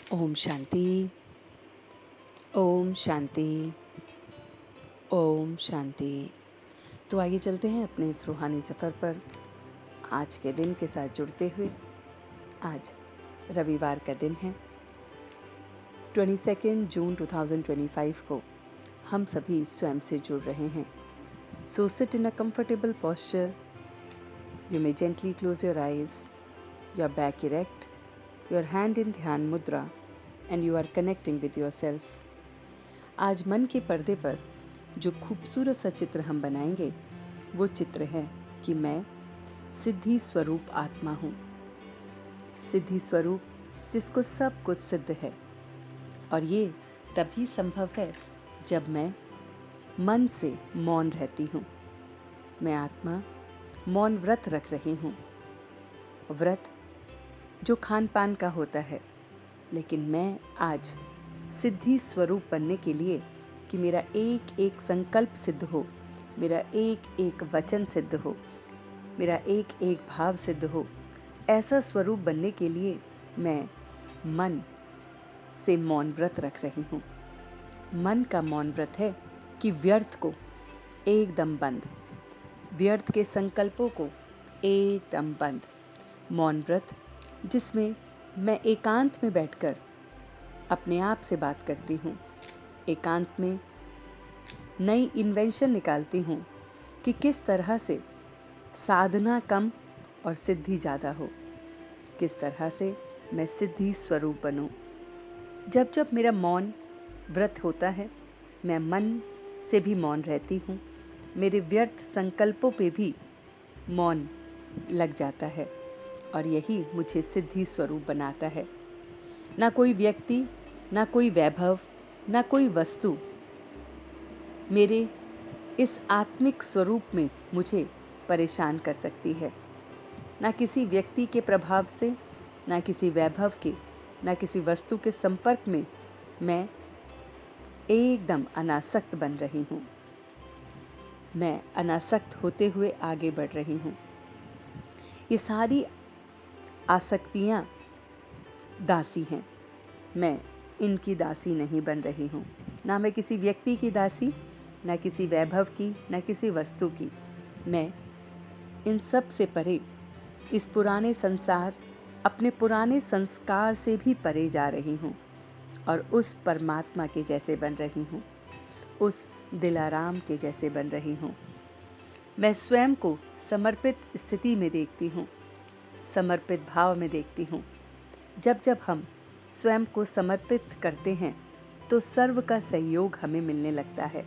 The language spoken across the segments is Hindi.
ओम शांति। ओम शांति। ओम शांति। तो आइए चलते हैं अपने इस रूहानी सफ़र पर आज के दिन के साथ जुड़ते हुए। आज रविवार का दिन है, 22 जून 2025 को हम सभी स्वयं से जुड़ रहे हैं। So sit in a comfortable posture. You may gently close your eyes, your back erect, your hand in dhyana mudra and you are connecting with yourself. आज मन के पर्दे पर जो खूबसूरत सा चित्र हम बनाएंगे वो चित्र है कि मैं सिद्धि स्वरूप आत्मा हूँ। सिद्धि स्वरूप जिसको सब कुछ सिद्ध है, और ये तभी संभव है जब मैं मन से मौन रहती हूँ। मैं आत्मा मौन व्रत रख रही हूँ। व्रत जो खान पान का होता है, लेकिन मैं आज सिद्धि स्वरूप बनने के लिए कि मेरा एक एक संकल्प सिद्ध हो, मेरा एक एक वचन सिद्ध हो, मेरा एक एक भाव सिद्ध हो, ऐसा स्वरूप बनने के लिए मैं मन से मौन व्रत रख रही हूँ। मन का मौन व्रत है कि व्यर्थ को एकदम बंद, व्यर्थ के संकल्पों को एकदम बंद। मौन व्रत जिसमें मैं एकांत में बैठकर अपने आप से बात करती हूँ, एकांत में नई इन्वेंशन निकालती हूँ कि किस तरह से साधना कम और सिद्धि ज़्यादा हो, किस तरह से मैं सिद्धि स्वरूप बनूँ। जब जब मेरा मौन व्रत होता है, मैं मन से भी मौन रहती हूँ, मेरे व्यर्थ संकल्पों पे भी मौन लग जाता है, और यही मुझे सिद्धि स्वरूप बनाता है। ना कोई व्यक्ति, ना कोई वैभव, ना कोई वस्तु मेरे इस आत्मिक स्वरूप में मुझे परेशान कर सकती है। ना किसी व्यक्ति के प्रभाव से, ना किसी वैभव के, ना किसी वस्तु के संपर्क में मैं एकदम अनासक्त बन रही हूँ। मैं अनासक्त होते हुए आगे बढ़ रही हूँ। ये सारी आसक्तियाँ दासी हैं, मैं इनकी दासी नहीं बन रही हूँ। ना मैं किसी व्यक्ति की दासी, ना किसी वैभव की, ना किसी वस्तु की। मैं इन सब से परे, इस पुराने संसार, अपने पुराने संस्कार से भी परे जा रही हूँ और उस परमात्मा के जैसे बन रही हूँ, उस दिलाराम के जैसे बन रही हूँ। मैं स्वयं को समर्पित स्थिति में देखती हूँ, समर्पित भाव में देखती हूँ। जब जब हम स्वयं को समर्पित करते हैं तो सर्व का सहयोग हमें मिलने लगता है।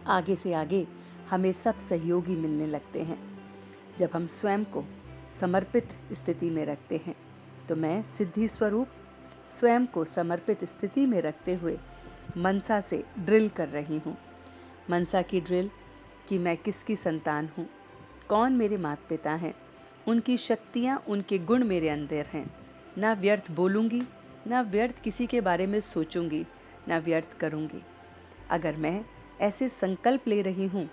आगे से आगे हमें सब सहयोगी मिलने लगते हैं। जब हम स्वयं को समर्पित स्थिति में रखते हैं तो मैं सिद्धि स्वरूप स्वयं को समर्पित स्थिति में रखते हुए मनसा से ड्रिल कर रही हूँ। मनसा की ड्रिल कि मैं किसकी संतान हूँ, कौन मेरे माता पिता हैं, उनकी शक्तियाँ, उनके गुण मेरे अंदर हैं। ना व्यर्थ बोलूँगी, ना व्यर्थ किसी के बारे में सोचूंगी, ना व्यर्थ करूँगी। अगर मैं ऐसे संकल्प ले रही हूँ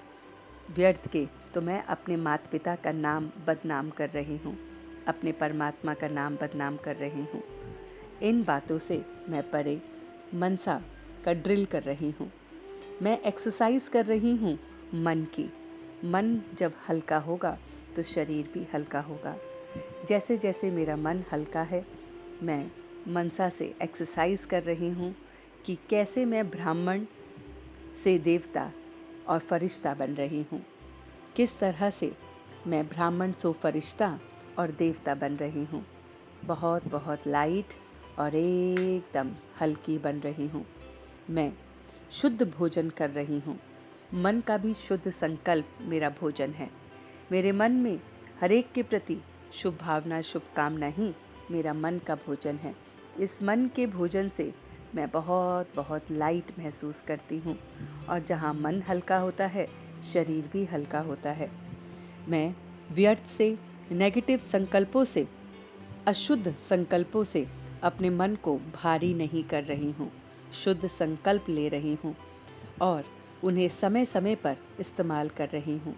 व्यर्थ के, तो मैं अपने माता पिता का नाम बदनाम कर रही हूँ, अपने परमात्मा का नाम बदनाम कर रही हूँ। इन बातों से मैं परे मनसा का ड्रिल कर रही हूँ। मैं एक्सरसाइज कर रही हूँ मन की। मन जब हल्का होगा तो शरीर भी हल्का होगा। जैसे जैसे मेरा मन हल्का है, मैं मनसा से एक्सरसाइज कर रही हूँ कि कैसे मैं ब्राह्मण से देवता और फरिश्ता बन रही हूँ, किस तरह से मैं ब्राह्मण से फरिश्ता और देवता बन रही हूँ। बहुत बहुत लाइट और एकदम हल्की बन रही हूँ। मैं शुद्ध भोजन कर रही हूँ। मन का भी शुद्ध संकल्प मेरा भोजन है। मेरे मन में हर एक के प्रति शुभ भावना, शुभकामना ही मेरा मन का भोजन है। इस मन के भोजन से मैं बहुत बहुत लाइट महसूस करती हूँ, और जहाँ मन हल्का होता है, शरीर भी हल्का होता है। मैं व्यर्थ से, नेगेटिव संकल्पों से, अशुद्ध संकल्पों से अपने मन को भारी नहीं कर रही हूँ। शुद्ध संकल्प ले रही हूँ और उन्हें समय समय पर इस्तेमाल कर रही हूँ।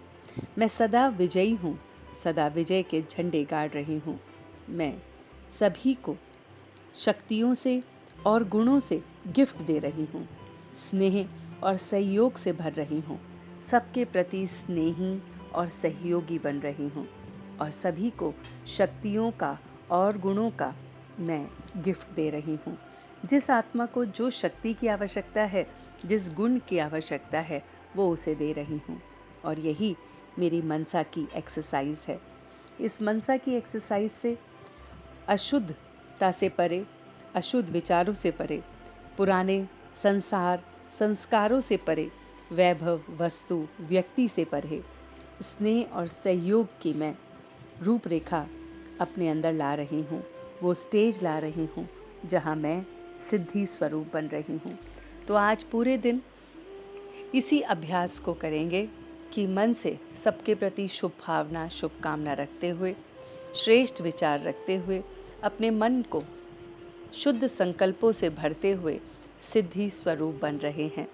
मैं सदा विजयी हूँ, सदा विजय के झंडे गाड़ रही हूँ। मैं सभी को शक्तियों से और गुणों से गिफ्ट दे रही हूँ। स्नेह और सहयोग से भर रही हूँ। सबके प्रति स्नेही और सहयोगी बन रही हूँ और सभी को शक्तियों का और गुणों का मैं गिफ्ट दे रही हूँ। जिस आत्मा को जो शक्ति की आवश्यकता है, जिस गुण की आवश्यकता है, वो उसे दे रही हूँ। और यही मेरी मनसा की एक्सरसाइज है। इस मनसा की एक्सरसाइज से अशुद्धता से परे, अशुद्ध विचारों से परे, पुराने संस्कारों से परे, वैभव, वस्तु, व्यक्ति से परे, स्नेह और सहयोग की मैं रूपरेखा अपने अंदर ला रही हूँ। वो स्टेज ला रही हूँ जहाँ मैं सिद्धि स्वरूप बन रही हूँ। तो आज पूरे दिन इसी अभ्यास को करेंगे कि मन से सबके प्रति शुभ भावना, शुभकामना रखते हुए, श्रेष्ठ विचार रखते हुए, अपने मन को शुद्ध संकल्पों से भरते हुए सिद्धि स्वरूप बन रहे हैं।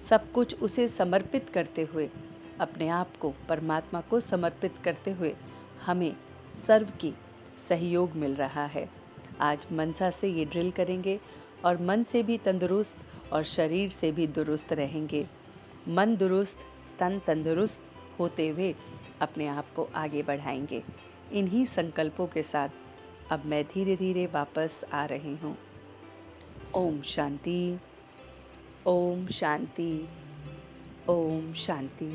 सब कुछ उसे समर्पित करते हुए, अपने आप को परमात्मा को समर्पित करते हुए हमें सर्व की सहयोग मिल रहा है। आज मनसा से ये ड्रिल करेंगे और मन से भी तंदुरुस्त और शरीर से भी दुरुस्त रहेंगे। मन दुरुस्त, तन तंदुरुस्त होते हुए अपने आप को आगे बढ़ाएंगे। इन्हीं संकल्पों के साथ अब मैं धीरे धीरे वापस आ रही हूँ। ओम शांति, ओम शांति, ओम शांति।